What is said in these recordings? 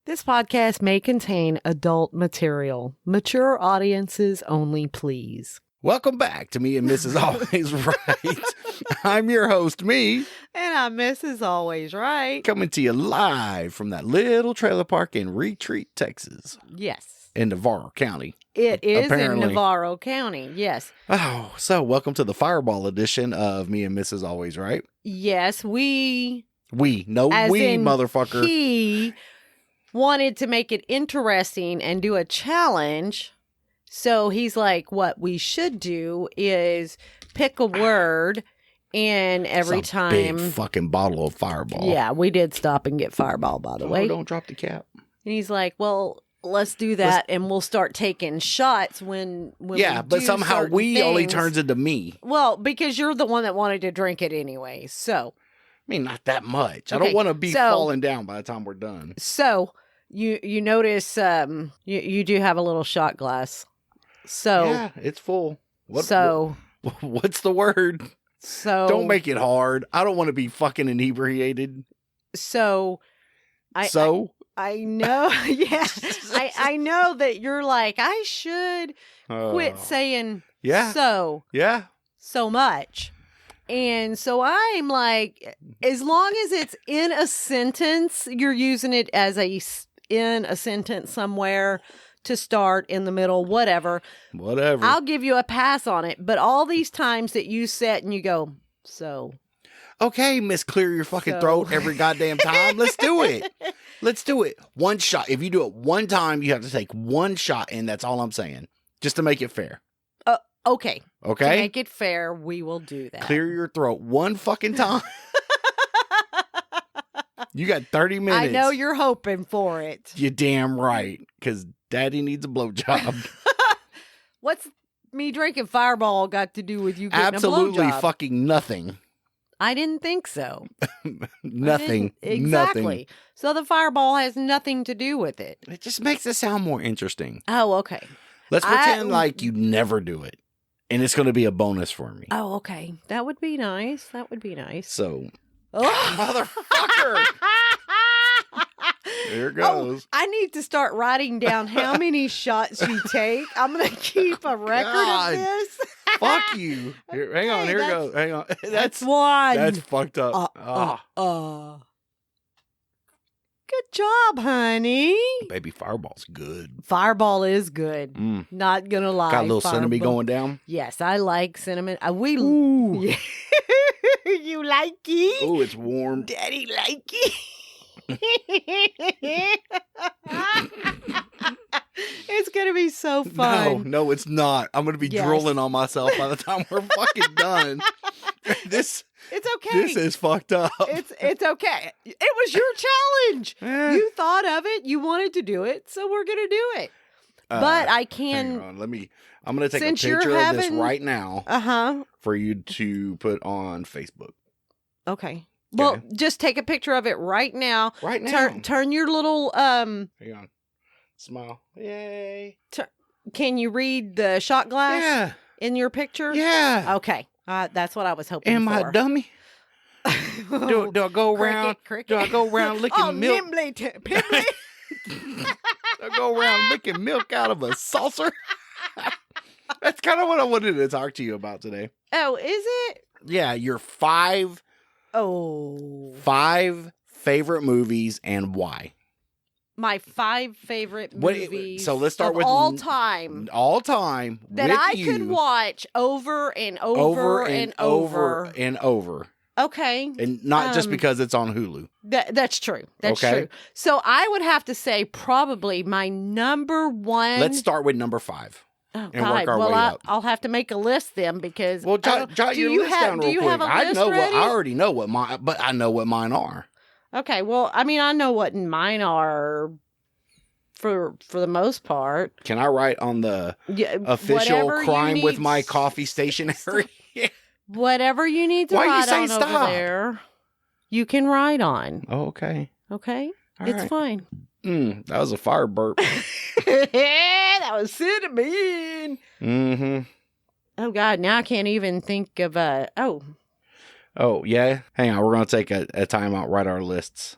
This podcast may contain adult material. Mature audiences only, please. Welcome back to Me and Mrs. Always Right. I'm your host, me. And I'm Mrs. Always Right. Coming to you live from that little trailer park in Retreat, Texas. Yes. In Navarro County. It is Apparently. in Navarro County, yes. Oh, so welcome to the Fireball edition of Me and Mrs. Always Right. Yes, we, motherfucker. He wanted to make it interesting and do a challenge. So he's like, what we should do is pick a word, and every It's a time... big fucking bottle of Fireball. Yeah, we did stop and get Fireball, by the way. Don't drop the cap. And he's like, well, let's do that, and we'll start taking shots when Yeah, we but do somehow certain we only things. turns into me. Well, because you're the one that wanted to drink it anyway. So I mean, not that much. I Okay, don't want to be so- falling down by the time we're done. you notice you do have a little shot glass. So Yeah, it's full. What's the word? so Don't make it hard. I don't want to be fucking inebriated. so I know. Yeah. I know that you're like, I should quit saying Yeah. Yeah. so much. And so I'm like, as long as it's in a sentence, you're using it as in a sentence somewhere to start, in the middle, whatever. I'll give you a pass on it. But all these times that you sit and you go, so. Okay, Miss Clear your fucking So. throat every goddamn time. Let's do it. Let's do it. One shot. If you do it one time, you have to take one shot, and that's all I'm saying. Just to make it fair. Okay. Okay? To make it fair, we will do that. Clear your throat one fucking time. You got 30 minutes. I know you're hoping for it. You're damn right. Because daddy needs a blowjob. What's me drinking Fireball got to do with you getting Absolutely a blowjob? fucking nothing. I didn't think so. Nothing. Exactly. Nothing. So the Fireball has nothing to do with it. It just makes it sound more interesting. Oh, okay. Let's pretend like you never do it. And it's going to be a bonus for me. Oh, okay. That would be nice. So, Oh. motherfucker. There it goes. I need to start writing down how many shots you take. I'm going to keep a record God. of this. Fuck you. Here, hang on. Okay, Here it that's- goes. Hang on. That's one. That's fucked up. Good job, honey. Baby Fireball's good. Fireball is good. Mm. Not going to lie. Got a little cinnamon Fireball. going down. Yes, I like cinnamon. Ooh. Yeah. You like it? Ooh, it's warm. Daddy like it. It's gonna be so fun. No, it's not. I'm gonna be Yes. drooling on myself by the time we're fucking done. This It's okay. this is fucked up. It's okay. It was your challenge. Eh. You thought of it. You wanted to do it, so we're gonna do it. But I hang can. on. I'm gonna take a Since you're picture of this having- right now for you to put on Facebook. Okay. Well, Okay. just take a picture of it right now. Right now. Turn your little Hang on. Smile. Yay. Can you read the shot glass Yeah. in your picture? Yeah. Okay. That's what I was hoping Am for. I a dummy? Do I go around? Cricket. Do I go around licking Oh, milk? nimbly, pimbly. Do I go around licking milk out of a saucer? That's kind of what I wanted to talk to you about today. Oh, is it? Yeah, your five Oh. favorite movies and why. My 5 favorite What- movies so let's start of with all time All time that with I you, could watch over and over and over. and over. Okay. And not just Um, because it's on Hulu. That's true. That's Okay. true. So I would have to say probably my number one. Let's start with number 5. Oh, and work our well, way up. I'll have to make a list then because. Well, jot do your you list have? down Do real you quick. have a I list know ready? I already know what mine, but I know what mine are. Okay. Well, I mean, I know what mine are. For the most part. Can I write on the Yeah, official whatever you crime with need- my coffee stationery? Whatever you need to Why you write say on stop? over there, you can write on. Oh, okay. Okay? All It's right. fine. That was a fire burp. That was cinnamon. Mm-hmm. Oh, God. Now I can't even think of Oh, yeah? Hang on. We're going to take a time out, write our lists.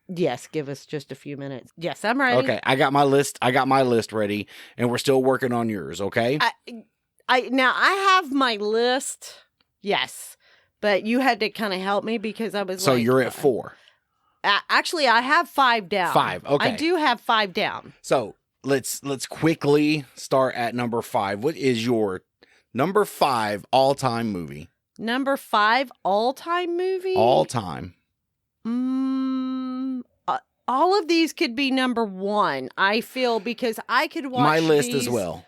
Yes, give us just a few minutes. Yes, I'm ready. Okay, I got my list. I got my list ready, and we're still working on yours. Okay. Now I have my list. Yes, but you had to kind of help me because I was. So like, you're at 4. Actually, I have 5 down. 5. Okay. I do have 5 down. So let's quickly start at number 5. What is your number 5 all-time movie? Number 5 all-time movie. All time. All of these could be number 1. I feel because I could watch my list these. as well.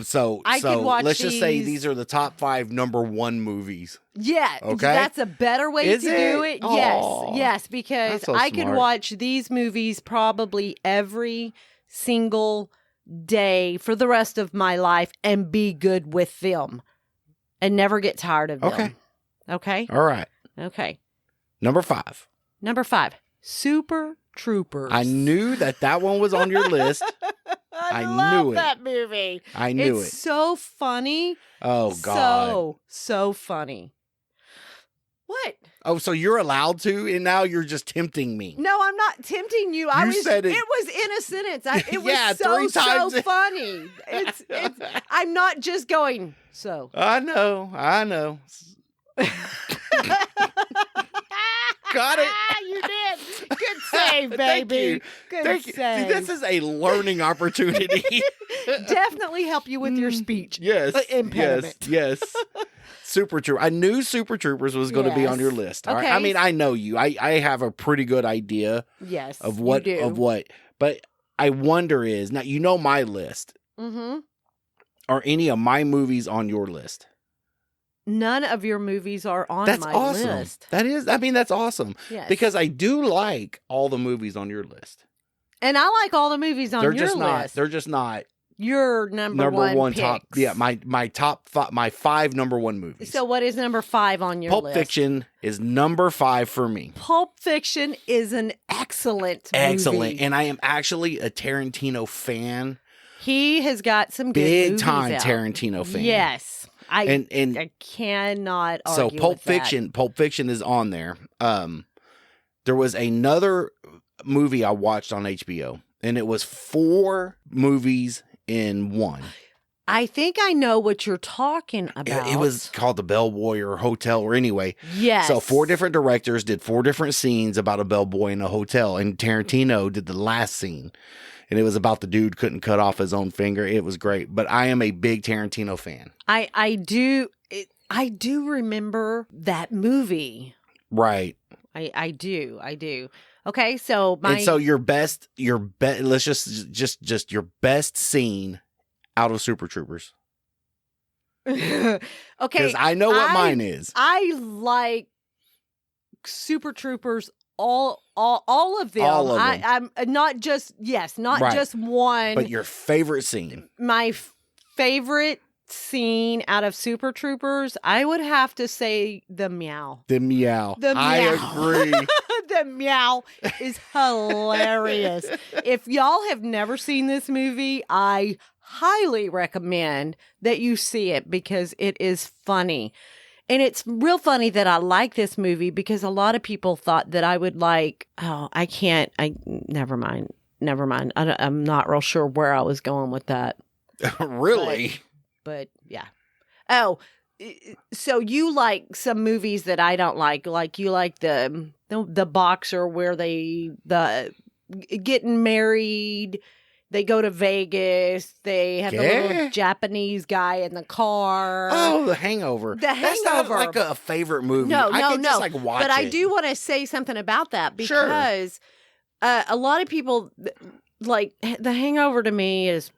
So I could watch let's just say these- these are the top 5 number 1 movies. Yeah, Okay. that's a better way Is to do it? it. Yes, Aw, yes, because that's so I could smart. watch these movies probably every single day for the rest of my life and be good with them and never get tired of them. Okay. Okay. All right. Okay. Number 5. Number 5, Super Troopers. I knew that one was on your list. I love knew it. that movie. I knew It's it. so funny. Oh God. So funny. What? Oh, so you're allowed to, and now you're just tempting me. No, I'm not tempting you. I You was. said it. It was in a sentence. It was Yeah, so 3 times. funny. It's. I'm not just going. So. I know. Got it. You did. Good save, Thank baby. you. Good Thank you. See, save. this is a learning opportunity. Definitely help you with your speech. Yes. Impediment. Yes. Super Troopers. I knew Super Troopers was going to be on your Yes. list. All right? Okay. I mean, I know you. I have a pretty good idea Yes. of what you do. But I wonder is now you know my list. Mm-hmm. Are any of my movies on your list? None of your movies are on That's my awesome. list. That is. I mean, that's awesome Yes. because I do like all the movies on your list. And I like all the movies on They're your just not. list. They're just not Your number one top. picks. Yeah, my top 5, my 5 number 1 movies. So what is number 5 on your Pulp list? Fiction is number 5 for me. Pulp Fiction is an excellent Excellent. movie. And I am actually a Tarantino fan. He has got some good Big movies time out. Tarantino fan. Yes. I And cannot so argue Pulp with that. Fiction is on there. There was another movie I watched on HBO, and it was 4 movies in one. I think I know what you're talking about. It was called the Bellboy or Hotel, or anyway. yes. So 4 different directors did 4 different scenes about a bellboy in a hotel, and Tarantino did the last scene. And it was about the dude couldn't cut off his own finger. It was great. But I am a big Tarantino fan. I do remember that movie. Right. I do. Okay, so my And so your best let's just your best scene out of Super Troopers. okay, Because I know what mine is. I like Super Troopers, all of them. All of them. I'm not just not Right. just one. But your favorite scene. My favorite scene out of Super Troopers, I would have to say the meow. The meow. The I meow. agree. The meow is hilarious. If y'all have never seen this movie, I highly recommend that you see it because it is funny. And it's real funny that I like this movie because a lot of people thought that I would never mind. I'm not real sure where I was going with that. Really? But yeah. Oh, so you like some movies that I don't like you like the boxer where the getting married, they go to Vegas, they have the Yeah. little Japanese guy in the car. Oh, The Hangover. The That's not Hangover. like a favorite movie. No, I can just no. like watch but it. I do want to say something about that Sure. because a lot of people like The Hangover to me is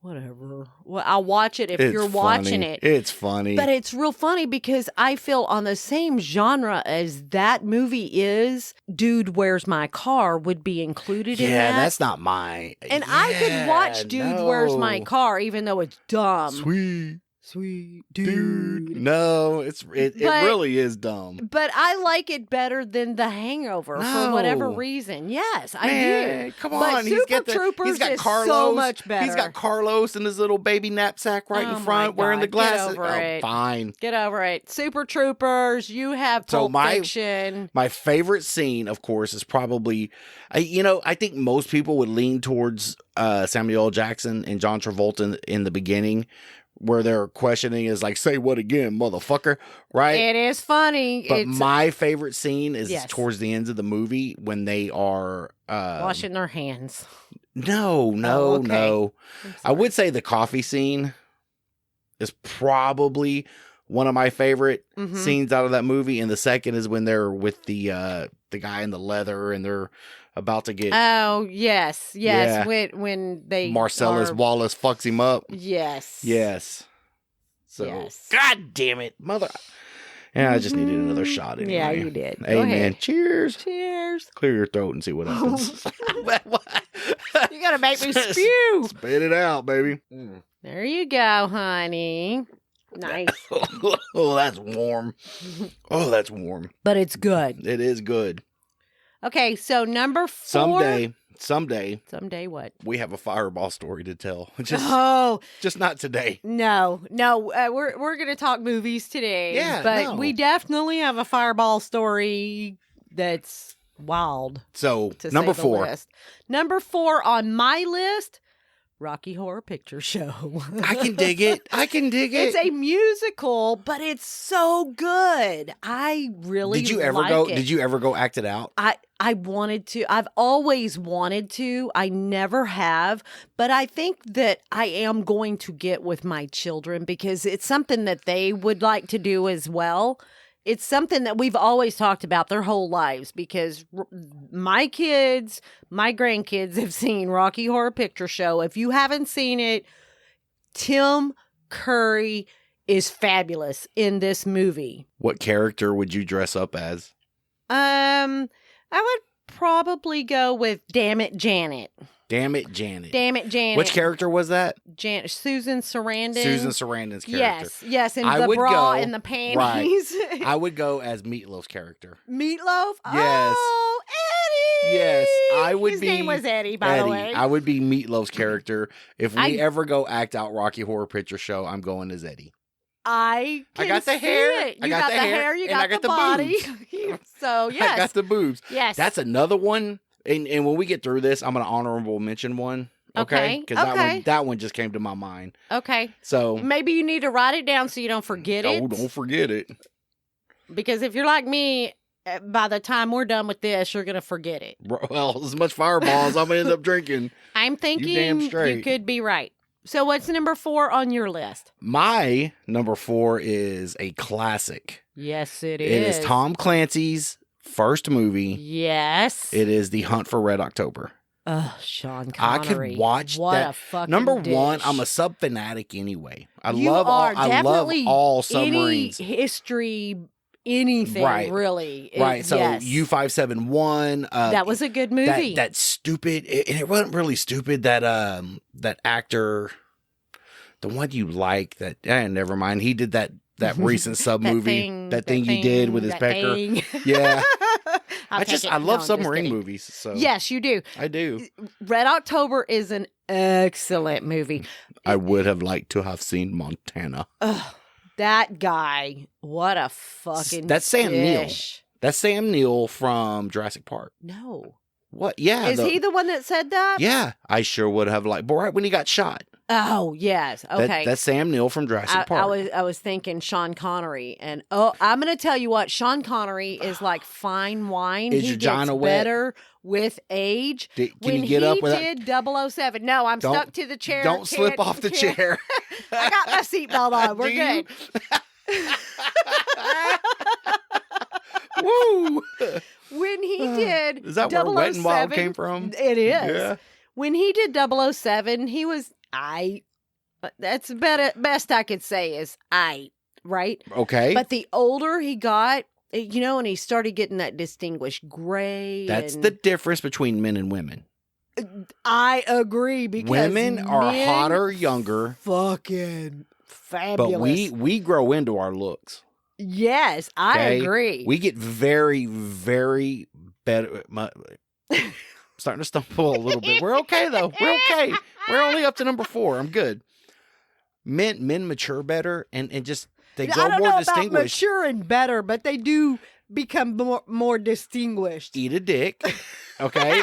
whatever. Well, I'll watch it if It's you're watching funny. it. It's funny. But it's real funny because I feel on the same genre as that movie is, Dude, Where's My Car would be included in yeah, that. that's not my. And I could watch Dude, Where's My no. Car even though it's dumb. Sweet Sweet Dude, no, it But- really is dumb. But I like it better than The Hangover for whatever No. reason. Yes, I Man, do. come But on. Super he's Troopers got is Carlos. so much better. He's got Carlos in his little baby knapsack right Oh in my front, wearing the God, get glasses. over it. Fine. Get over it. Super Troopers, you have So Pulp my- Fiction. My favorite scene, of course, is probably, I think most people would lean towards Samuel L. Jackson and John Travolta in the beginning, where their questioning is like, "Say what again, motherfucker?" Right? It is funny. But It's my favorite scene is Yes. towards the ends of the movie when they are washing their hands. No. Oh, okay. No. I'm I sorry. would say the coffee scene is probably one of my favorite Mhm. scenes out of that movie, and the second is when they're with the guy in the leather and they're about to get Oh yes. Yeah. When they Marcellus are- Wallace fucks him up. Yes. Yes. So, Yes. God damn it, mother. Yeah, I just needed another Mhm. shot anyway. Yeah, you did. Go Amen. ahead. Cheers. Cheers. Clear your throat and see what happens. You gotta make me spew. Spit it out, baby. There you go, honey. Nice. Oh, that's warm. Oh, that's warm. But it's good. It is good. Okay, so number 4. Someday, What? we have a fireball story to tell. Oh Just not today. no. We're gonna talk movies today. Yeah, but no. we definitely have a fireball story that's wild. So To number say the 4. least. Number 4 on my list. Rocky Horror Picture Show. I can dig it. It's a musical, but it's so good. I really Did you ever like go? it. Did you ever go act it out? I wanted to. I've always wanted to. I never have, but I think that I am going to get with my children because it's something that they would like to do as well. It's something that we've always talked about their whole lives because my kids, my grandkids have seen Rocky Horror Picture Show. If you haven't seen it, Tim Curry is fabulous in this movie. What character would you dress up as? I would probably go with Damn It, Janet. Damn it, Janet. Damn It, Janet. Which character was that? Janet. Susan Sarandon. Susan Sarandon's character. Yes, and I the would bra go- and the panties. I would go as Meatloaf's character. Meatloaf. Yes. Oh, Eddie. Yes, I would His be name was Eddie, by the Eddie. way. I would be Meatloaf's character. If we I- ever go act out Rocky Horror Picture Show, I'm going as Eddie. I I can got the see hair. it. I You got got the the hair, hair. You and I got got the the body. So I got yes, the boobs. yes. That's another one. And when we get through this, I'm going to honorable mention one. Okay, Because okay. that one just came to my mind. Okay. So, Maybe you need to write it down so you don't forget it. oh, don't forget it. Because if you're like me, by the time we're done with this, you're going to forget it. Well, as much Fireball as I'm going to end up drinking. I'm thinking damn you straight. could be right. So what's number 4 on your list? My number 4 is a classic. Yes, it It is Tom Clancy's first movie. Yes. It is The Hunt for Red October. Oh, Sean I Connery. could watch what that. a fucking Number dish. 1, I'm a sub fanatic anyway. I You love are all definitely all submarines. Any history, anything Right. really. Right. So yes. U571. That was a good movie. That stupid, and it wasn't really stupid. That actor, the one you like, never mind. He did that recent sub movie. That thing he did with his that pecker. thing. Yeah. I'll take it. I No, love I'm just submarine kidding. movies. So Yes, you do. I do. Red October is an excellent movie. I would have liked to have seen Montana. Ugh, that guy, what a fucking That's Sam Neill. dish. That's Sam Neill from Jurassic Park. No. What? Yeah. Is he the one that said that? Yeah. I sure would have liked, but right when he got shot. Oh, yes. Okay. That's Sam Neill from Jurassic Park. I was thinking Sean Connery, and I'm going to tell you what, Sean Connery is like fine wine. Is he your gets John wet? better with age. Can when you get up he without? did 007, no, I'm Don't- stuck to the chair. Don't slip Can't- off the can't- chair. I got my seatbelt on. We're Do you? good. Woo! When he did, Is that where Wet and Wild 007 came from? It is. Yeah. When he did 007, he was that's best I could say is right? Okay. But the older he got, and he started getting that distinguished gray. That's and the difference between men and women. I agree because Women are men hotter, younger. Fucking fabulous. But we grow into our looks. Yes, I Okay? agree. We get very, very better. Starting to stumble a little bit. We're okay though. We're okay. We're only up to number 4. I'm good. Men mature better and just they I grow don't more know distinguished. about mature and better, but they do become more distinguished. Eat a dick. Okay.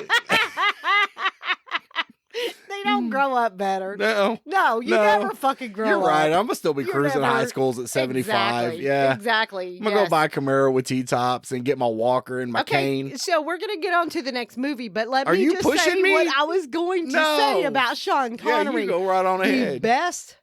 They don't grow up better. No. No, you No. never fucking grow You're up. right. I'm gonna still be You're cruising never- high schools at 75. Exactly. Yeah. Exactly. I'm gonna go buy a Camaro with T-tops and get my walker and my cane. So we're gonna get on to the next movie, but let Are me you just pushing say me? what I was going to No. say about Sean Yeah, Connery. you go right on The ahead. best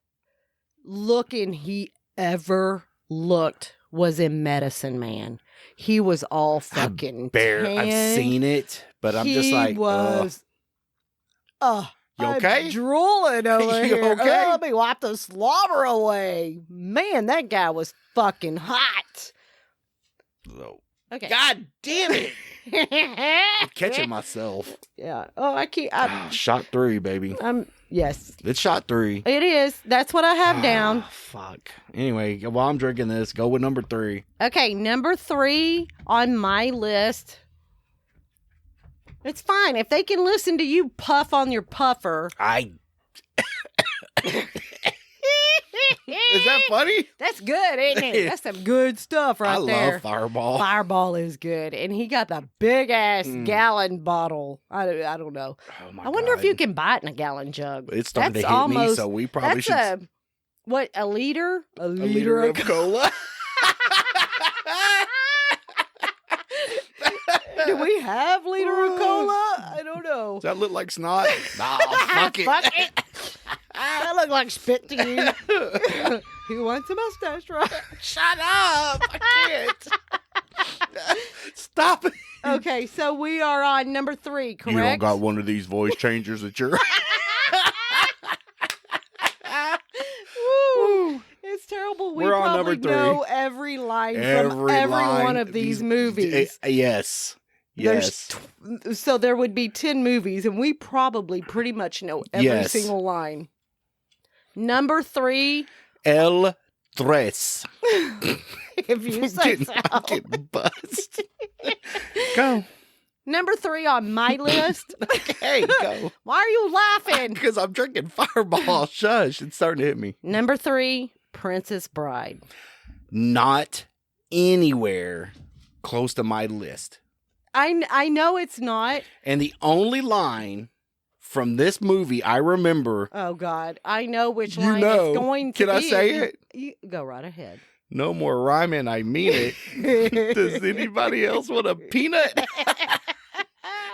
looking he ever looked was in Medicine Man. He was all fucking tan. I've seen it, but I'm just like, he was. You I'm okay? drooling over You here. okay? Let me wipe the slobber away. Man, that guy was fucking hot. So, Okay. God damn it! I'm catching myself. Yeah. Oh, I can't. Shot 3, baby. Yes, It's shot 3. it is. That's what I have down. Fuck. Anyway, while I'm drinking this, go with number 3. Okay, number 3 on my list. It's fine. If they can listen to you puff on your puffer. Is that funny? That's good, isn't it? That's some good stuff right I there. love Fireball. Fireball is good. And he got the big ass Mm. gallon bottle. I don't know. Oh my I wonder if God. you can buy it in a gallon jug. It's starting That's to hit me, almost- so we probably That's should. a liter? A A liter of cola. Do we have liter of cola? I don't know. Does that look like snot? Nah, fuck it. Fuck it. That look like spit to you. Who wants a mustache, right? Shut up! I can't. Stop it. Okay, so we are on number 3, correct? You don't got one of these voice changers that you're. Woo. It's terrible. We We're on probably number 3. know every line from every line one of these movies. Yes. Yes. So there would be 10 movies, and we probably pretty much know every Yes. single line. Number 3, El Tres. if you say so. I'm getting buzzed. Go. Number 3 on my list. Okay, go. Why are you laughing? Because I'm drinking Fireball. Shush. It's starting to hit me. Number 3, Princess Bride. Not anywhere close to my list. I know it's not. And the only line from this movie I remember, Oh, God. I know which You line know. it's going to Can I be. say it? You, go right ahead. no more rhyming, I mean it. Does anybody else want a peanut?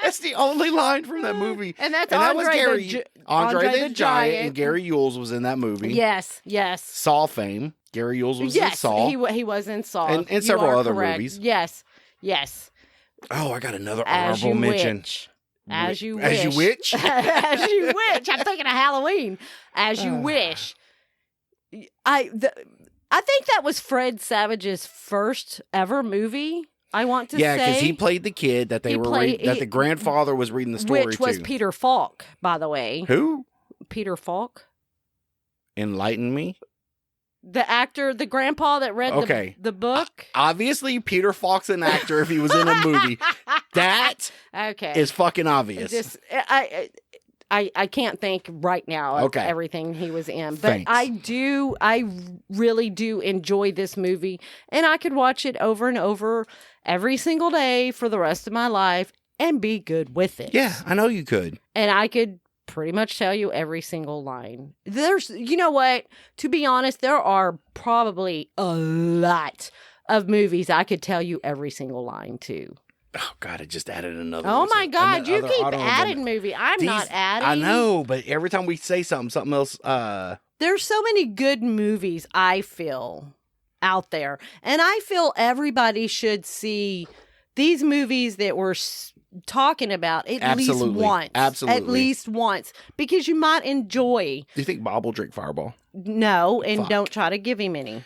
That's the only line from that movie. And that's And that Andre was Gary. the Andre the Giant and Gary Yules was in that movie. Yes, yes. Saw fame. Gary Yules was in Yes, Saw. he was in Saw. And You several are other correct. movies. Yes, yes. Oh, I got another As honorable you mention. wish. As you wish. As you witch? As you wish. I'm thinking of Halloween. As you wish. I think that was Fred Savage's first ever movie. I want to Yeah, say. because he played the kid that that the grandfather was reading the story which was to. Peter Falk, by the way. Who? Peter Falk. Enlighten me. The actor, the grandpa that read Okay. the book. Obviously, Peter Falk's an actor if he was in a movie. That Okay. is fucking obvious. Just I can't think right now of Okay. everything he was in, but Thanks. I really do enjoy this movie, and I could watch it over and over every single day for the rest of my life and be good with it. Yeah, I know you could. And I could pretty much tell you every single line. There's, you know what? To be honest, there are probably a lot of movies I could tell you every single line to. Oh God, I just added another. Oh one. my God, Another you keep honorable- adding movie. I'm not These- adding. I know, but every time we say something else. There's so many good movies, I feel, out there. And I feel everybody should see these movies that we're talking about at Absolutely. least once. Absolutely. At least once. Because you might enjoy. Do you think Bob will drink Fireball? No, and Fuck. don't try to give him any.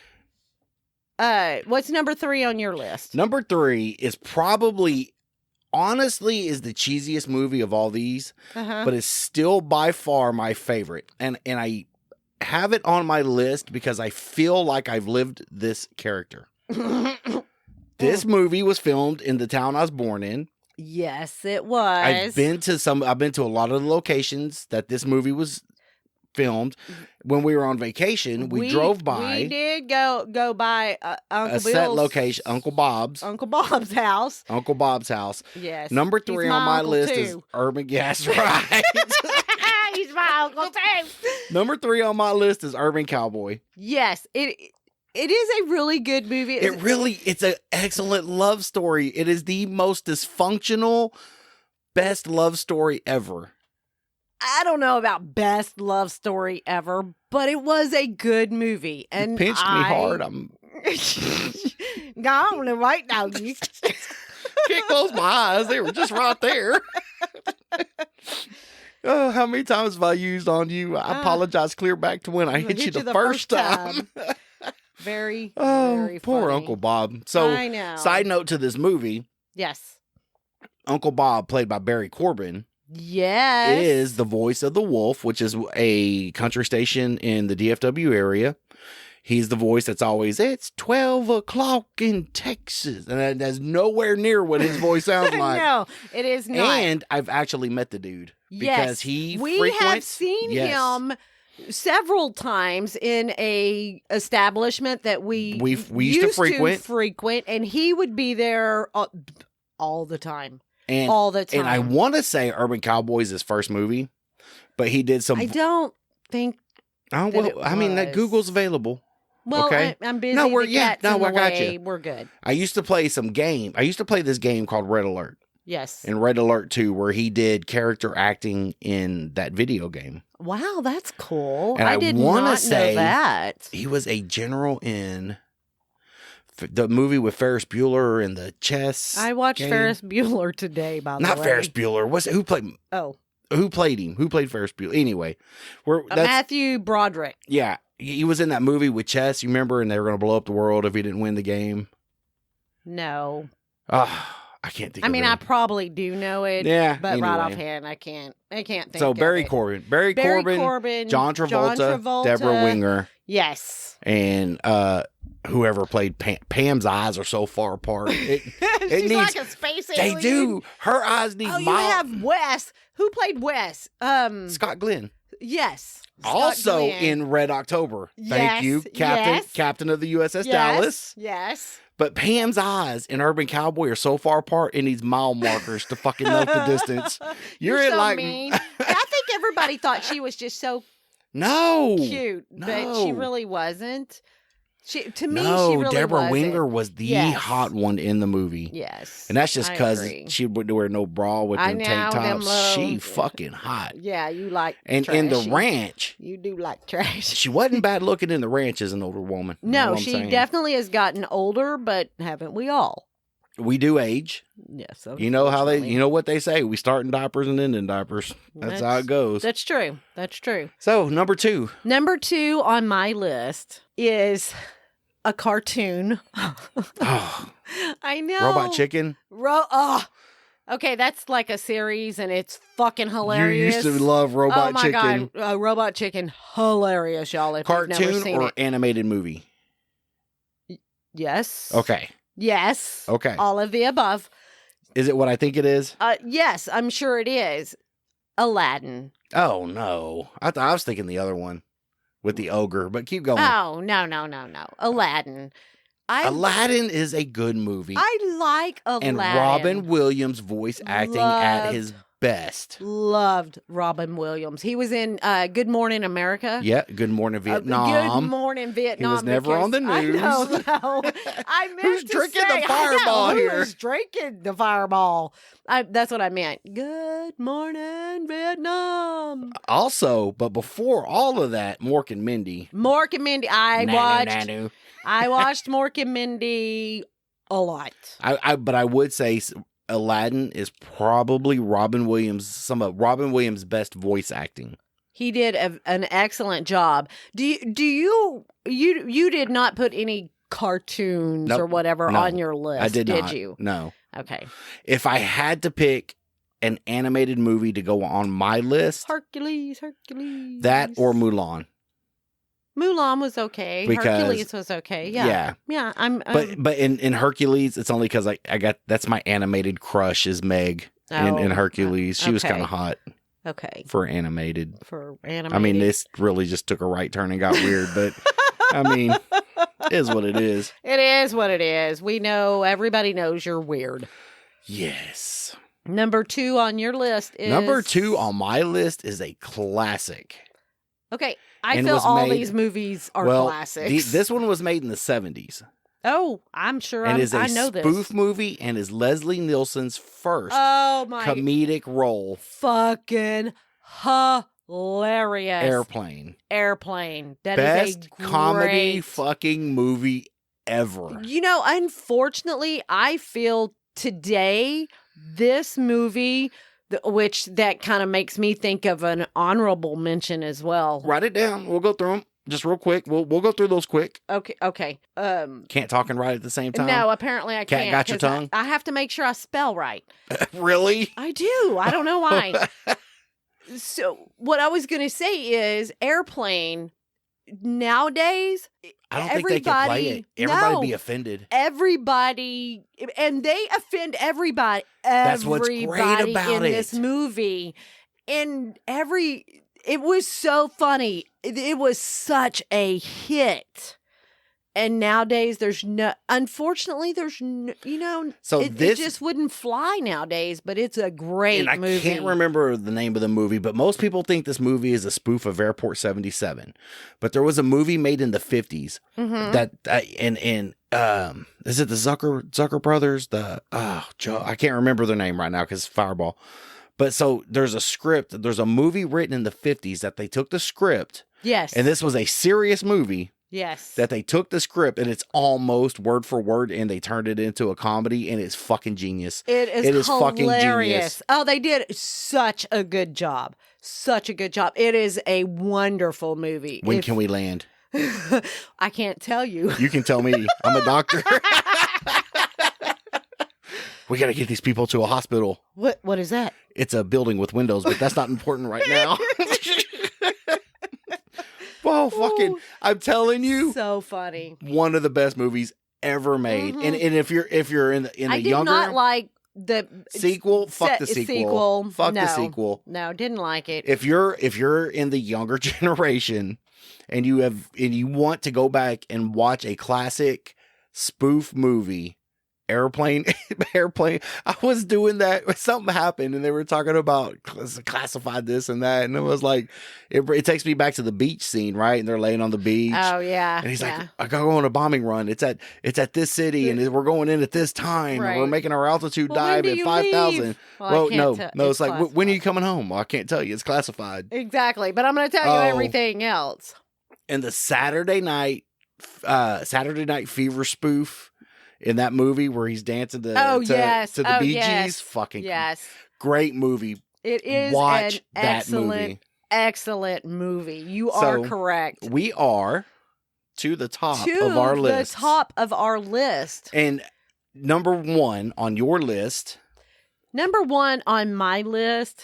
What's number 3 on your list? Number 3 is probably, honestly, is the cheesiest movie of all these, Uh-huh. but it's still by far my favorite. And have it on my list because I feel like I've lived this character. This movie was filmed in the town I was born in. Yes, it was. I've been to a lot of the locations that this movie was filmed. When we were on vacation, we drove by. We did go by Uncle a Bill's set location, Uncle Bob's house. Uncle Bob's house. Yes. Number 3 on my list too. is Urban. Yes, right. He's my uncle too. Number 3 on my list is Urban Cowboy. Yes, it is a really good movie. It's an excellent love story. It is the most dysfunctional, best love story ever. I don't know about best love story ever, but it was a good movie. And You pinched me hard. I'm Go on and wait now. You can't close my eyes. They were just right there. Oh, how many times have I used on you? I apologize clear back to when I hit you the first time. Very, Oh, very poor funny. Uncle Bob. So, I know. side note to this movie, Yes. Uncle Bob, played by Barry Corbin, Yes. is the voice of the Wolf, which is a country station in the DFW area. He's the voice that's always, it's 12 o'clock in Texas. And that's nowhere near what his voice sounds like. No, it is not. And I've actually met the dude. yes. Because he We have seen him several times in a establishment that we used to frequent. And he would be there all the time. And, all the time. And I want to say Urban Cowboy is his first movie, but he did some. I don't think. Oh, well, I mean, that Google's available. Well, okay. I'm busy. No, the cat's in the I got way. you. We're good. I used to play this game called Red Alert. Yes. And Red Alert 2, where he did character acting in that video game. Wow, that's cool. And I did wanna not say know that. He was a general in the movie with Ferris Bueller and the chess. I watched game. Ferris Bueller today, by the way. Not Ferris Bueller. Who played? Oh. Who played him? Who played Ferris Bueller? Anyway, Matthew Broderick. Yeah, he was in that movie with chess. You remember? And they were going to blow up the world if he didn't win the game. No. I can't think. I mean, I probably do know it. Yeah, but anyway. right offhand, I can't think. So of Barry it. Corbin, Barry Corbin, John Travolta, Deborah Winger, yes, and whoever played Pam's eyes are so far apart. It She's needs, like a space alien. They do. Her eyes need. You have Wes. Who played Wes? Scott Glenn. Yes. Scott Also Glenn. in Red October. Thank Yes, you, Captain of the USS Dallas. Yes. But Pam's eyes in Urban Cowboy are so far apart, it needs mile markers to fucking note the distance. You're in so like mean. I think everybody thought she was just so no cute, but she really wasn't. She really Deborah wasn't. Winger was the hot one in the movie. Yes, and that's just because she would wear no bra with them tank tops. She little, fucking hot. Yeah, you like and trashy. in the ranch, you do like trash. She wasn't bad looking in the ranch as an older woman. No, she definitely has gotten older, but haven't we all? We do age. Yes, you know how you know what they say. We start in diapers and end in diapers. That's how it goes. That's true. That's true. So number 2. Number 2 on my list is a cartoon. Oh, I know. Robot Chicken. Okay, that's like a series, and it's fucking hilarious. You used to love Robot Chicken. Oh my god, Robot Chicken, hilarious, y'all! If you've never Cartoon seen or it. animated movie? Yes. Okay. Yes. Okay. All of the above. Is it what I think it is? Yes, I'm sure it is. Aladdin. Oh no, I was thinking the other one with the ogre, but keep going. Oh no, Aladdin. Aladdin is a good movie. I like Aladdin. And Robin Williams voice acting at his best. Loved Robin Williams. He was in Good Morning America. Yeah, Good Morning Vietnam. Good Morning Vietnam. He was never on the news. I meant Who's to drinking say, the Fireball here? Who's drinking the Fireball? That's what I meant. Good Morning Vietnam. Also, but before all of that, Mork and Mindy. Mork and Mindy. I Nanu. watched Mork and Mindy a lot. But I would say Aladdin is probably some of Robin Williams' best voice acting. He did an excellent job. Do you did not put any cartoons or whatever on your list? I did not. Did you? No. Okay. If I had to pick an animated movie to go on my list, Hercules. that or Mulan. Mulan was okay. Because- Hercules was okay. Yeah. Yeah. I'm But in Hercules, it's only because I got that's my animated crush is Meg in Hercules. She was okay. kind of hot okay. for animated. For animated. I mean, this really just took a right turn and got weird, but I mean, it is what it is. It is what it is. We know, everybody knows you're weird. Yes. Number 2 on your list is... Number 2 on my list is a classic. Okay, I And feel was all made- these movies are well, classics. this one was made in the 70s. Oh, I'm sure And is a I know this. spoof movie and is Leslie Nielsen's first Oh my comedic role. fucking hilarious. Airplane. That is Best a great comedy fucking movie ever. You know, unfortunately, I feel today this movie, which that kind of makes me think of an honorable mention as well. Write it down. We'll go through them just real quick. We'll go through those quick. Okay. Can't talk and write at the same time. No, apparently I Cat can't. got your 'cause tongue? I have to make sure I spell right. Really? I do. I don't know why. So what I was going to say is Airplane nowadays, I don't think they can play it. Everybody no. be offended. Everybody, and they offend everybody. That's what's great everybody about in this it. movie. And it was so funny. It was such a hit. And nowadays, unfortunately, So it this just wouldn't fly nowadays, but it's a great and I movie. can't remember the name of the movie, but most people think this movie is a spoof of Airport 77. But there was a movie made in the 50s Mhm. that is it the Zucker brothers? Joe, I can't remember their name right now because Fireball. But so there's a movie written in the 50s that they took the script, Yes. and this was a serious movie Yes. that they took the script and it's almost word for word and they turned it into a comedy and it's fucking genius. It is It is fucking hilarious. genius. Oh, they did such a good job. Such a good job. It is a wonderful movie. When can we land? I can't tell you. You can tell me. I'm a doctor. We got to get these people to a hospital. What is that? It's a building with windows, but that's not important right now. Well, fucking, I'm telling you, So funny. one of the best movies ever made. Mhm. And if you're in the I did younger not like the sequel, fuck the sequel. Fuck no. the sequel. No, didn't like it. If you're in the younger generation and you want to go back and watch a classic spoof movie, Airplane. I was doing that. Something happened, and they were talking about classified this and that, and it was like it takes me back to the beach scene, right? And they're laying on the beach. Oh yeah. And he's yeah. like, I gotta go on a bombing run. It's at this city, and we're going in at this time. Right. And we're making our altitude Well, when dive do at you 5,000. leave? Well, I Well, can't no. tell. It's like, when are classified. you coming home? Well, I can't tell you. It's classified. Exactly, but I'm going to tell you Oh. everything else. And the Saturday Night Fever spoof in that movie where he's dancing to Yes. to the Oh, Bee yes. Gees. Fucking Yes, great movie. it is Watch an that excellent, movie. excellent movie. You are So, correct. We are to the top To of our list. the top of our list. And number 1 on your list. Number 1 on my list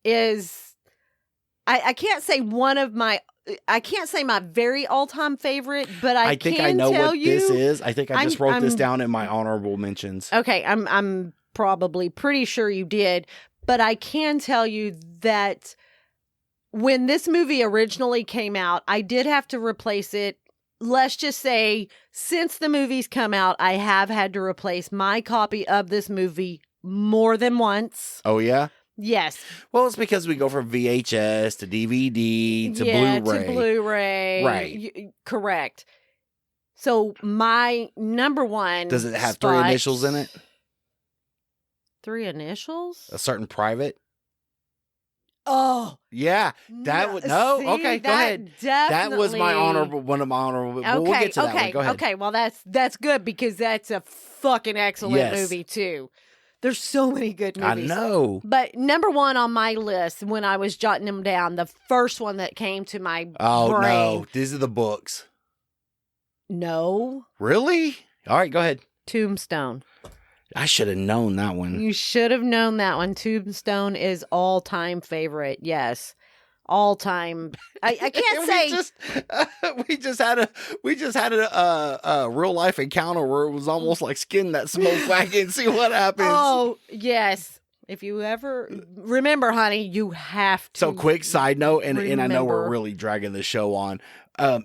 is I can't say I can't say my very all-time favorite, but I think can I know tell what you, this is. I think I just I'm- wrote this I'm- down in my honorable mentions. Okay, I'm probably pretty sure you did, but I can tell you that when this movie originally came out, I did have to replace it. Let's just say since the movie's come out, I have had to replace my copy of this movie more than once. Oh yeah? Yes. Well, it's because we go from VHS to DVD to yeah, Blu-ray. to Blu-ray. Right. Correct. So my number 1 Does it have 3 spot- initials in it? 3 initials? A certain private? Oh, Yeah. That would no. see, Okay, go that ahead. That was my definitely- one of my honorable. Okay, We'll get to that okay, one. Go ahead. okay. Well, that's good because that's a fucking excellent Yes. movie too. There's so many good I movies. know. But number 1 on my list when I was jotting them down, the first one that came to my Oh brain. no, these are the books. No, Really? All right, go ahead. Tombstone. I should have known that one. You should have known that one. Tombstone is all-time favorite. Yes. all time. I can't say. We just had a real life encounter where it was almost like skin that smoke wagon and see what happens. Oh yes. If you ever remember, honey, you have to. So quick side note, and I know we're remember. really dragging the show on.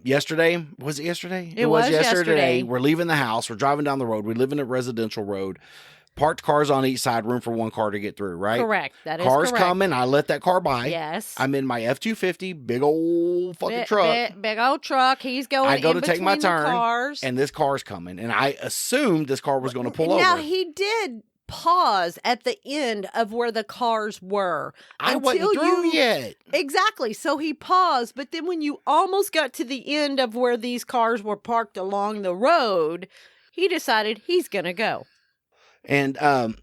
Yesterday, was it yesterday? It was yesterday. We're leaving the house. We're driving down the road. We live in a residential road. Parked cars on each side, room for one car to get through, right? Correct. That is Cars correct. coming. I let that car by. Yes. I'm in my F-250, big old fucking truck. Big old truck. He's going I go in to take my between the turn, cars. and this car's coming. And I assumed this car was going to pull Now, over. he did pause at the end of where the cars were. I until wasn't through yet. Exactly. So he paused, but then when you almost got to the end of where these cars were parked along the road, he decided he's going to go. And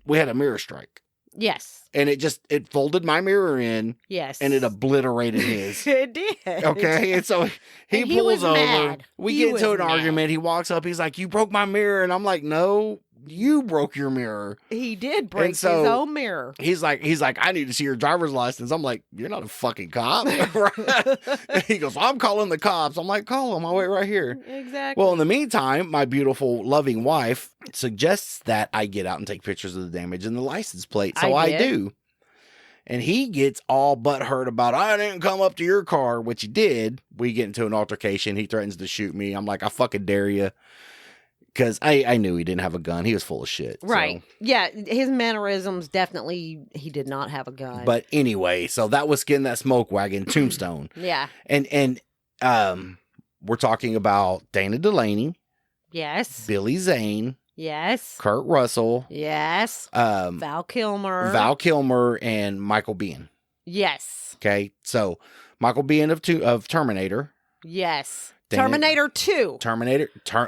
we had a mirror strike. Yes. And it folded my mirror in, Yes. and it obliterated his. It did. Okay, and so he And he pulls was over. mad. We He get into was an mad. argument. He walks up. He's like, "You broke my mirror," and I'm like, "No, you broke your mirror." He did break so- his own mirror. He's like, "I need to see your driver's license." I'm like, "You're not a fucking cop." He goes, "I'm calling the cops." I'm like, "Call them. I'll wait right here." Exactly. Well, in the meantime, my beautiful, loving wife suggests that I get out and take pictures of the damage in the license plate. So I did. do. And he gets all butthurt about, "I didn't come up to your car," which he did. We get into an altercation. He threatens to shoot me. I'm like, "I fucking dare you." Because I knew he didn't have a gun. He was full of shit. Right. So. Yeah. His mannerisms definitely, he did not have a gun. But anyway, so that was Skin That Smoke Wagon, Tombstone. yeah. And we're talking about Dana Delaney, Yes. Billy Zane, Yes. Kurt Russell, Yes. Val Val Kilmer. Kilmer, and Michael Biehn. Yes. Okay, so Michael Biehn of Terminator. Yes. Dana- Terminator 2.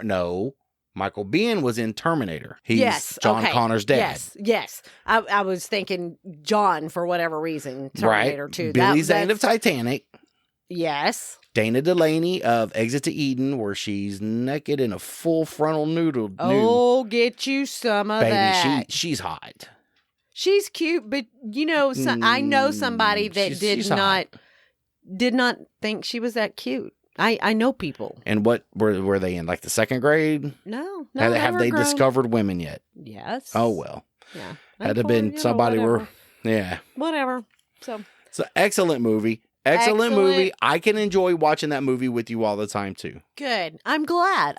No, Michael Biehn was in Terminator. He's Yes. John okay. Connor's dad. Yes. Yes. I was thinking John for whatever reason. Terminator 2. Billy Zane of that's- Titanic. Yes. Dana Delaney of Exit to Eden, where she's naked in a full frontal nude. Oh, get you some of Baby, that. she's hot. She's cute, but you know, I know somebody that she's did hot. not think she was that cute. I know people. And what were they in? Like the second grade? No, Have they grown. discovered women yet? Yes. Oh well, Yeah. had to been somebody whatever. yeah. Whatever. So So excellent movie. Excellent movie. I can enjoy watching that movie with you all the time too. good. I'm glad.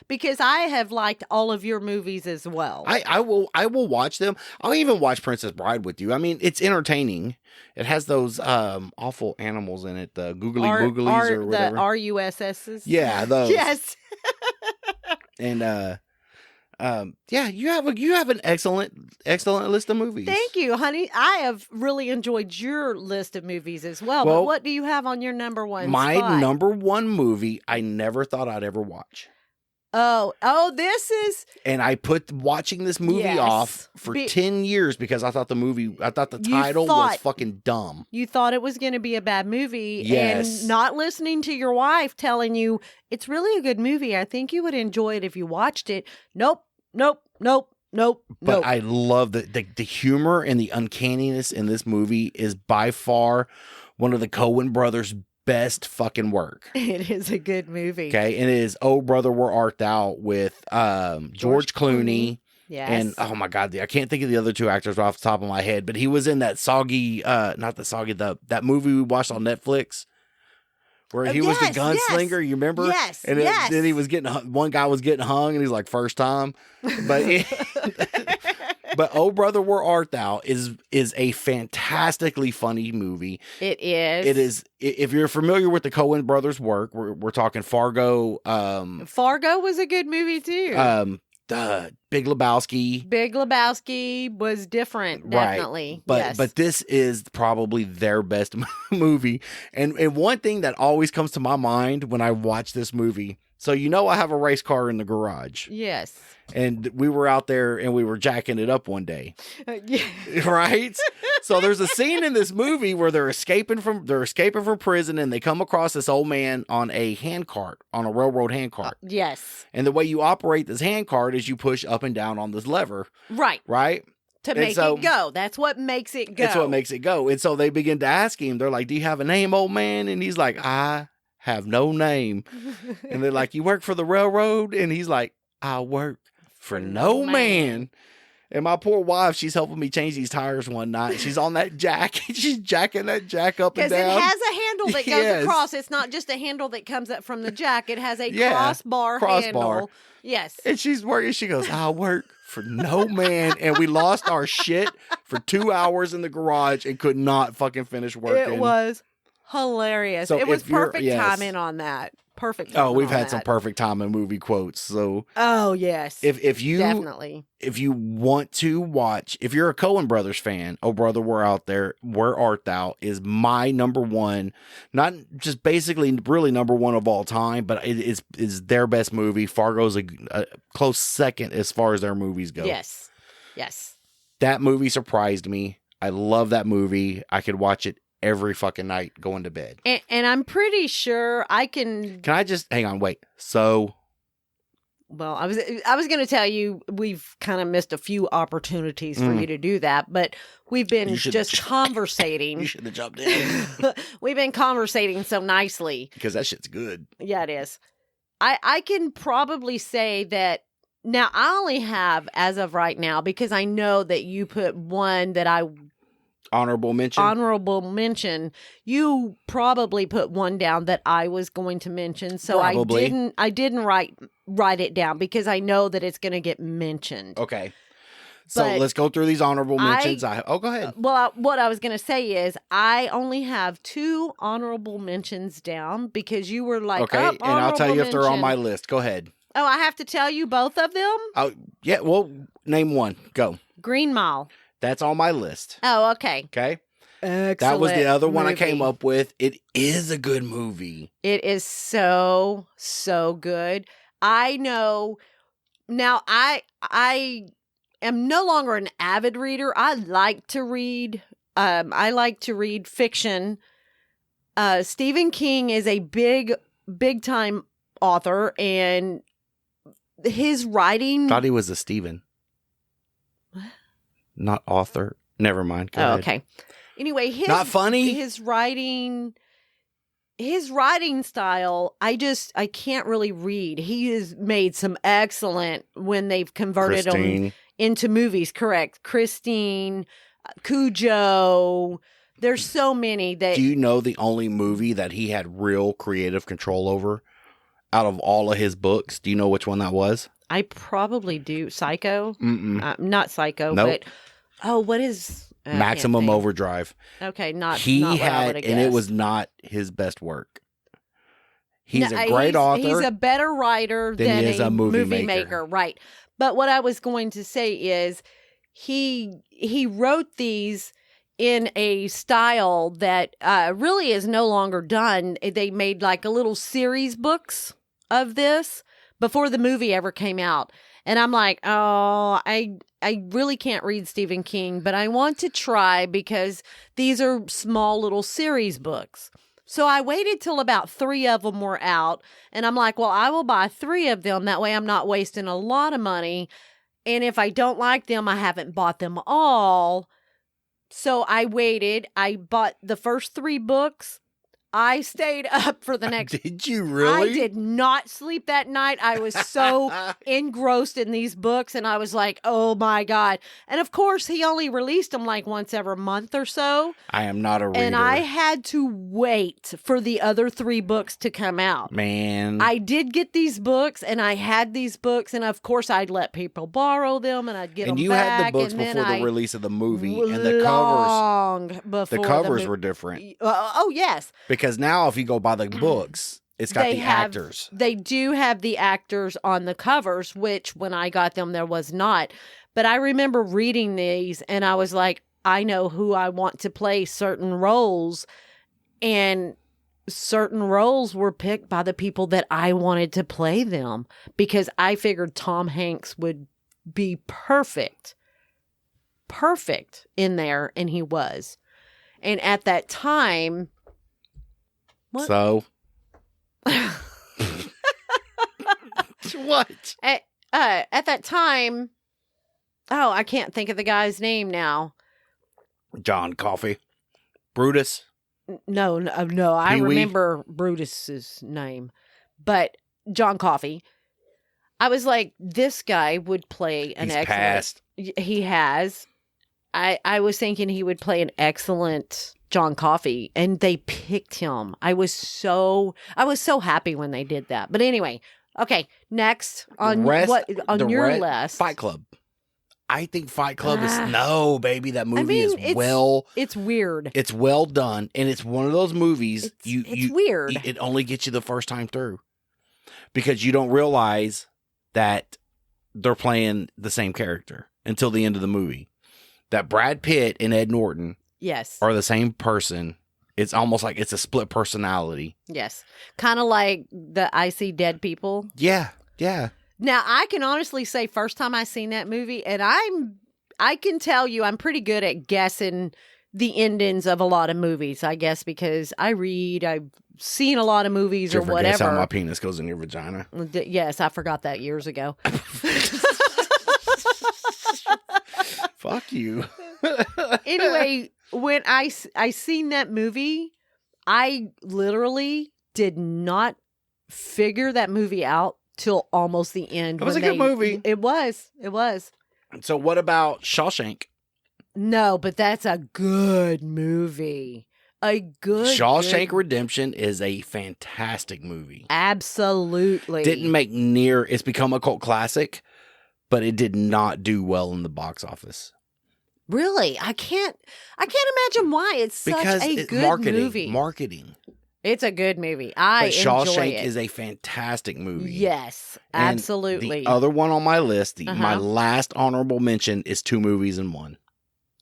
Because I have liked all of your movies as well. I will watch them. I'll even watch Princess Bride with you. I mean, it's entertaining. It has those awful animals in it, the googly googlies or whatever. The RUSSs. Yeah, those. Yes. And yeah, you have an excellent list of movies. Thank you, honey. I have really enjoyed your list of movies as well. Well, but what do you have on your number one My spot? number one movie I never thought I'd ever watch. Oh, this is And I put watching this movie Yes. off for 10 years because I thought the title was thought- fucking dumb. you thought it was going to be a bad movie Yes. and not listening to your wife telling you it's really a good movie. I think you would enjoy it if you watched it. Nope. But I love the humor and the uncanniness in this movie is by far one of the Coen brothers' best fucking work. It is a good movie. Okay, and it is "Oh Brother, Where Art Thou" with George Clooney. Yes. And oh my god, I can't think of the other two actors off the top of my head, but he was in that that movie we watched on Netflix where he was the yes, gunslinger. You remember? Yes, And yes. then he was one guy was getting hung, and he's like first time. But but "Oh Brother, Where Art Thou" is a fantastically funny movie. It is. It is. If you're familiar with the Coen brothers' work, we're talking Fargo. Fargo was a good movie too. Big Lebowski. Big Lebowski was different, definitely. Right. Yes. But this is probably their best movie. And one thing that always comes to my mind when I watch this movie, so I have a race car in the garage. yes. And we were out there and we were jacking it up one day. Yeah. Right? So there's a scene in this movie where they're escaping from prison and they come across this old man on a handcart, on a railroad handcart. Yes. And the way you operate this handcart is you push up and down on this lever, Right. right? To And make so- it go. That's what makes it go. That's what makes it go. And so they begin to ask him, they're like, do you have a name, old man? And he's like, I have no name. And they're like, you work for the railroad? And he's like, I work for no man. And my poor wife, she's helping me change these tires one night. She's on that jack. She's jacking that jack up and Because down. it has a handle that goes Yes. across. It's not just a handle that comes up from the jack. It has a Yeah, crossbar handle. Yes. And she's working. She goes, I work for no man. And we lost our shit for 2 hours in the garage and could not fucking finish working. It was hilarious. So it was if you're- perfect yes. timing on that. Perfect. Oh, timing we've on had some that. perfect time in movie quotes. So Oh, yes. if you Definitely. if you want to watch, if you're a Coen Brothers fan, oh brother, we're out there. Where Art Thou is my number one, not just basically really number one of all time, but it is their best movie. Fargo's a close second as far as their movies go. Yes. Yes. That movie surprised me. I love that movie. I could watch it every fucking night going to bed. And I'm pretty sure I can. Can I just hang on? Wait. So Well, I was going to tell you we've kind of missed a few opportunities for you to do that, but we've been You should- just conversating. you should have jumped in We've been conversating so nicely. because that shit's good. Yeah, it is. I can probably say that now I only have as of right now because I know that you put one that I Honorable mention. honorable mention. You probably put one down that I was going to mention, so Probably. I didn't write it down because I know that it's going to get mentioned. Okay. So But let's go through these honorable I- mentions. Go ahead. Well, what I was going to say is I only have 2 honorable mentions down because you were like, Okay, oh, and I'll tell you if they're on my mention." list. Go ahead. Oh, I have to tell you both of them? Oh, yeah. Well, name one. Go. Green Mile. That's on my list. Oh, okay. Okay. Excellent. That was the other one I came movie. up with. It is a good movie. It is so good. I know now I am no longer an avid reader. I like to read. I like to read fiction. Stephen King is a big time author, and his writing. Thought he was a Steven. What? Not author. Never mind. Go Oh, ahead. okay. Anyway, Not funny. his writing style, I can't really read. He has made some excellent when they've converted them Christine. into movies. Correct. Christine, Cujo. There's so many that Do you know the only movie that he had real creative control over out of all of his books? Do you know which one that was? I probably do. Psycho. Mm-mm. Not Psycho, Nope. but what is I can't Maximum think. Overdrive. Okay, not He not what I had, would've and it guessed. was not his best work. He's No, a great author. He's a better writer than than he is a movie maker, right? But what I was going to say is he wrote these in a style that really is no longer done. They made like a little series books of this before the movie ever came out. And I'm like, oh, I really can't read Stephen King, but I want to try because these are small little series books. So I waited till about 3 of them were out, and I'm like, well, I will buy 3 of them. That way I'm not wasting a lot of money. And if I don't like them, I haven't bought them all. So I waited. I bought the first 3 books. I stayed up for the next. Did you really? I did not sleep that night. I was so engrossed in these books, and I was like, oh my God. And of course, he only released them like once every month or so. I am not a reader. And I had to wait for the other 3 books to come out. Man. I did get these books, and I had these books, and of course, I'd let people borrow them, and I'd get and them you back. had the books and then before the I- release of the movie, and the covers. long before The covers mo- were different oh yes, because now if you go by the books, it's got They the have- actors. They do have the actors on the covers, which when I got them, there was not. But I remember reading these, and I was like, I know who I want to play certain roles, and certain roles were picked by the people that I wanted to play them because I figured Tom Hanks would be perfect in there, and he was. And at that time, what? So what? At that time, Oh, I can't think of the guy's name now. John Coffey. Brutus. No. I Pee-wee? remember Brutus's name, but John Coffey. I was like, this guy would play an He's excellent. passed. He has. I was thinking he would play an excellent John Coffey, and they picked him. I was so happy when they did that. But anyway, okay. Next on your list, Fight Club. I think Fight Club is no, baby. That movie is it's weird. It's well done, and it's one of those movies it's weird. It only gets you the first time through because you don't realize that they're playing the same character until the end of the movie. That Brad Pitt and Ed Norton Yes. are the same person. It's almost like it's a split personality. Yes. Kind of like the I See Dead People. Yeah. Now, I can honestly say first time I seen that movie, and I can tell you I'm pretty good at guessing the endings of a lot of movies, I guess, because I've seen a lot of movies or whatever. Guess how my penis goes in your vagina. Yes, I forgot that years ago. Fuck you. Anyway, when I seen that movie, I literally did not figure that movie out till almost the end. It was a good movie. It was. So what about Shawshank? No, but that's a good movie. Shawshank Redemption is a fantastic movie. Absolutely. It's become a cult classic, but it did not do well in the box office. Really? I can't imagine why. It's such a good movie. Marketing. It's a good movie. I enjoy Shawshank it. is a fantastic movie. Yes, And absolutely. the other one on my list, my last honorable mention is 2 movies in one.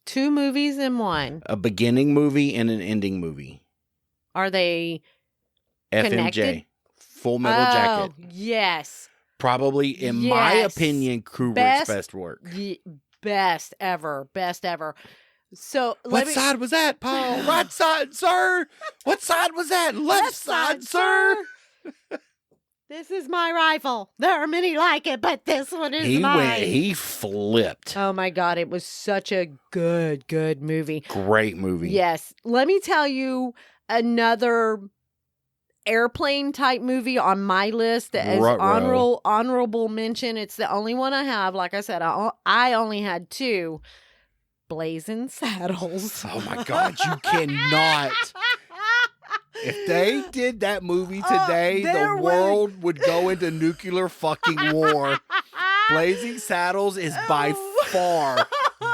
2 movies in one. A beginning movie and an ending movie. Are they FMJ. connected? Full Metal Jacket. Yes. Probably, in my opinion, Kubrick's best work. Best ever. So What side was that, Paul? Right side, sir. What side was that? Left side, sir. This is my rifle. There are many like it, but this one is mine. He flipped. Oh my God, it was such a good movie. Great movie. Yes. Let me tell you another airplane type movie on my list as honorable mention. It's the only one I have. Like I said, I only had 2. Blazing Saddles. Oh my God, you cannot. If they did that movie today, the world would go into nuclear fucking war. Blazing Saddles is by far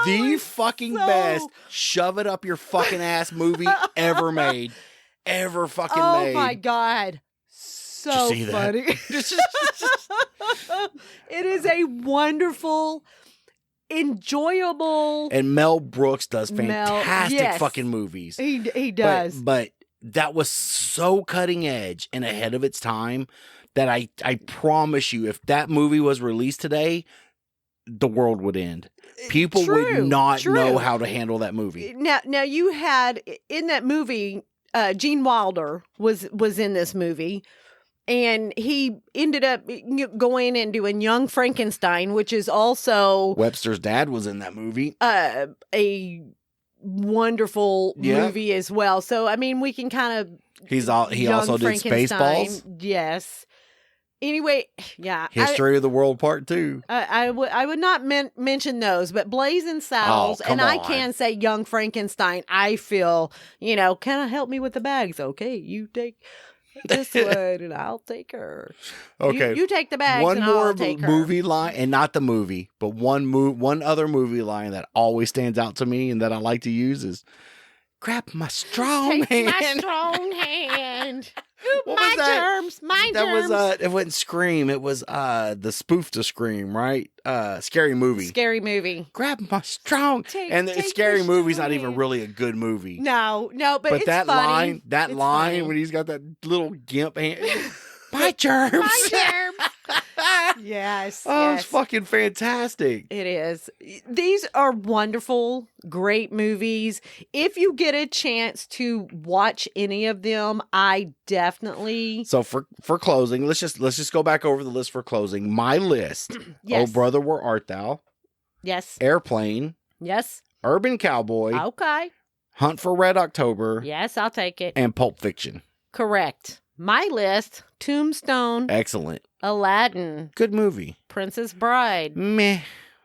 the fucking best shove it up your fucking ass movie ever made. Ever fucking made. Oh my God. So Did you see funny. It is a wonderful, enjoyable. And Mel Brooks does fantastic fucking movies. He does. But that was so cutting edge and ahead of its time that I promise you, if that movie was released today, the world would end. People would not know how to handle that movie. Now you had in that movie, Gene Wilder was in this movie. And he ended up going and doing Young Frankenstein, which is also Webster's dad was in that movie. A wonderful movie as well. So I mean, we can kind of he also did Spaceballs. Yes. Anyway, yeah. History of the World Part 2. I would not mention those, but Blazing Saddles, and I can say Young Frankenstein. I feel, can I help me with the bags? Okay, you take this one and I'll take her. Okay. You take the bags and I'll take her. One more movie line, and not the movie, but one other movie line that always stands out to me and that I like to use is grab my strong hand. My strong hand. What my was that? germs. My that germs. was it wasn't Scream, it was the spoof to Scream, right? Scary Movie. Scary Movie. Grab my strong and the Scary Movie's not even really a good movie. No, but it's that funny. line funny. when he's got that little gimp hand. My germs. My germs. Yes. Oh, it's fucking fantastic. It is. These are wonderful, great movies. If you get a chance to watch any of them, I definitely. So for closing, let's just go back over the list for closing. My list. Yes. Oh brother, where art thou? Yes. Airplane, Yes. Urban Cowboy, Okay. Hunt for Red October, Yes, I'll take it. and Pulp Fiction. Correct. My list: Tombstone, Excellent. Aladdin, Good movie. Princess Bride, Meh.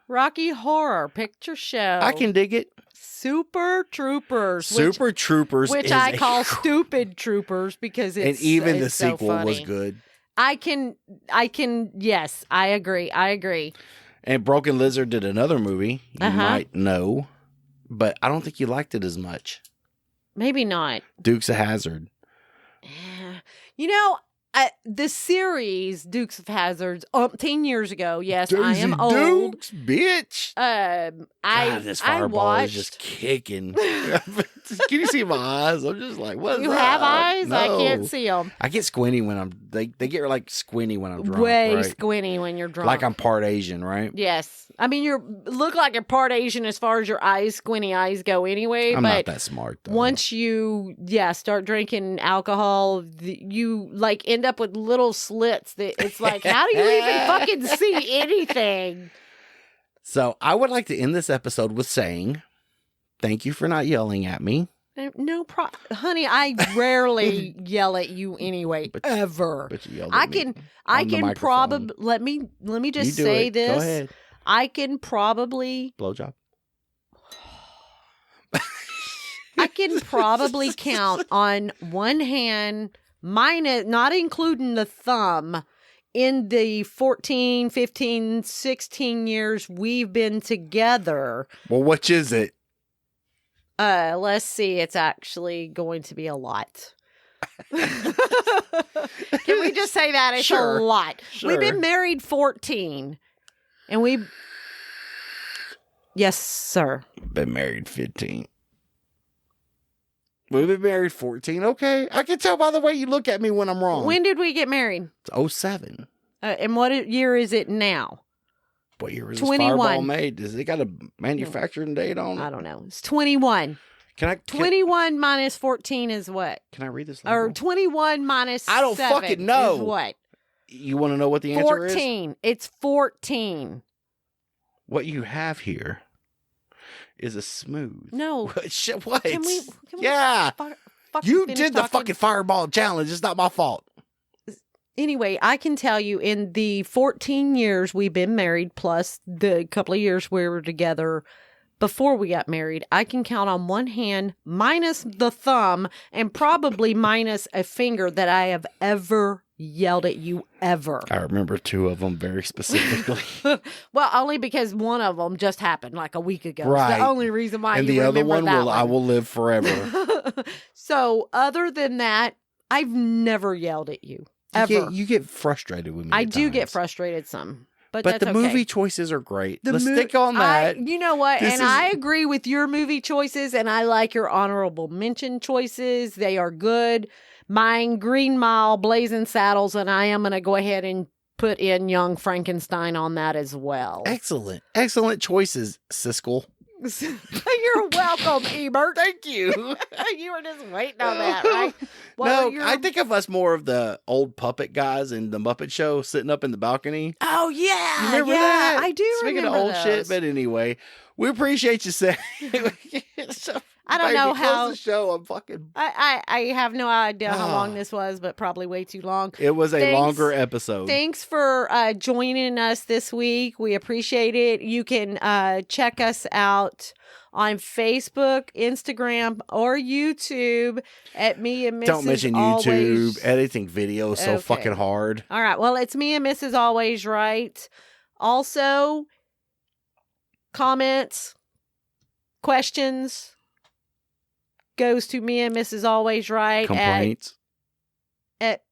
Rocky Horror Picture Show. I can dig it. Super Troopers. Super Troopers, which is I a- call Stupid Troopers because and it's even the it's so sequel was funny. good. I can. Yes, I agree. And Broken Lizard did another movie you Uh-huh. might know, but I don't think you liked it as much. Maybe not. Dukes of Hazzard. You know, the series Dukes of Hazzards, 10 years ago. Yes, I am Daisy old. Dukes, bitch. God, this I fireball watched. is just kicking. Can you see my eyes? I'm just like, what's You up? have eyes? No. I can't see them. I get squinty when they get like squinty when I'm drunk. Way right? squinty when you're drunk. Like I'm part Asian, right? Yes, I mean you look like you're part Asian as far as your eyes, squinty eyes go. Anyway, I'm but not that smart though. once you start drinking alcohol, you like end up with little slits that it's like, how do you even fucking see anything? So I would like to end this episode with saying, thank you for not yelling at me. No problem, honey. I rarely yell at you anyway, But- ever. But you yelled at me I on the can microphone. probably let me just You do say it. this. Go ahead. I can probably Blowjob. count on one hand, minus not including the thumb, in the 14, 15, 16 years we've been together. Well, which is it? Let's see, it's actually going to be a lot. Can we just say that? It's Sure. a lot. Sure. We've been married 14. And yes, sir. Been married 15. We've been married 14. Okay. I can tell by the way you look at me when I'm wrong. When did we get married? It's 07. And what year is it now? What year was 21. this fireball made? Does it got a manufacturing date on it? I don't know. It's 21. Can 21 minus 14 is what? Can I read this? Or label? 21 minus I don't 7 fucking know. is what? You want to know what the answer is? 14. It's 14. What you have here is a smooth. No. What? Can we Yeah. fucking You finish did the talking? fucking fireball challenge. It's not my fault. Anyway, I can tell you in the 14 years we've been married, plus the couple of years we were together before we got married, I can count on one hand, minus the thumb, and probably minus a finger, that I have ever yelled at you ever. I remember 2 of them very specifically. Well, only because one of them just happened like a week ago. It's Right. the only reason why And you the other remember one that I will live forever. So, other than that, I've never yelled at you. Ever. You get frustrated with me. I at do get times. frustrated some. But But that's the okay. movie choices are great. The Let's mo- stick on that. You know what? This And is- I agree with your movie choices, and I like your honorable mention choices. They are good. Mine, Green Mile, Blazing Saddles, and I am going to go ahead and put in Young Frankenstein on that as well. Excellent. Excellent choices, Siskel. You're welcome, Ebert. Thank you. You were just waiting on that, right? Well, no, I think of us more of the old puppet guys in the Muppet Show sitting up in the balcony. Oh, yeah. You remember yeah, that? I do Speaking remember of old those. shit, but anyway, we appreciate you saying. I don't know close how- the show. I'm fucking. I have no idea how long Ah. this was, but probably way too long. It was a Thanks. longer episode. Thanks for joining us this week. We appreciate it. You can check us out on Facebook, Instagram, or YouTube at Me and Mrs. Don't mention Always. YouTube. Editing video is so Okay. fucking hard. All right. Well, it's Me and Mrs. Always Right. Also, comments, questions goes to Me and Mrs. Always Right Complaints. at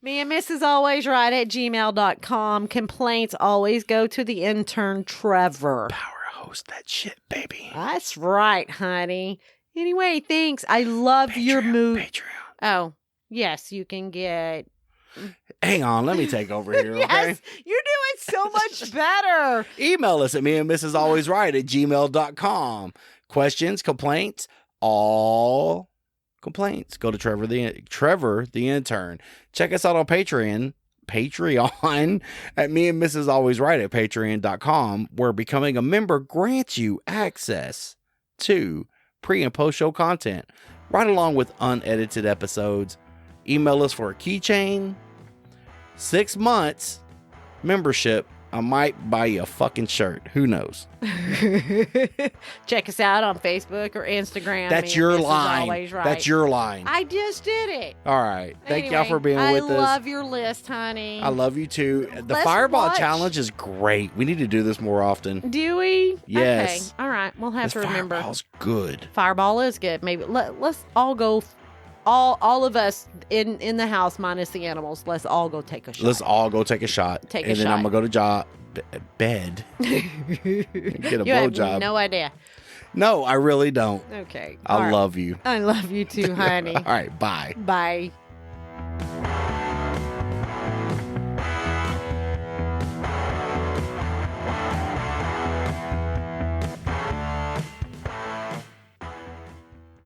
Me and Mrs. Always Right at gmail.com. Complaints always go to the intern Trevor. Power host that shit, baby. That's right, honey. Anyway, thanks. I love your mood. Patreon. Oh, yes, you can get. Hang on, let me take over here, okay? Yes, you're doing so much better. Email us at me and Mrs. Always Right at gmail.com. Questions, complaints, all complaints. Go to Trevor the intern. Check us out on Patreon Patreon at Me and Mrs. Always Right at patreon.com, where becoming a member grants you access to pre and post show content right along with unedited episodes. Email us for a keychain, 6 months membership. I might buy you a fucking shirt. Who knows? Check us out on Facebook or Instagram. That's Me your and Mrs. line. Always Right. That's your line. I just did it. All right. Thank y'all Anyway, for being with us. I love your list, honey. I love you too. The Let's Fireball watch. Challenge is great. We need to do this more often. Do we? Yes. Okay. All right. We'll have This to remember. Fireball's good. Fireball is good. Maybe let's all go. All of us in the house minus the animals. Let's all go take a shot. Let's all go take a shot. Take a and then I'm shot. going to go to bed. Get a You have blowjob. no idea. No, I really don't. Okay. I All right. love you. I love you too, honey. All right. Bye. Bye.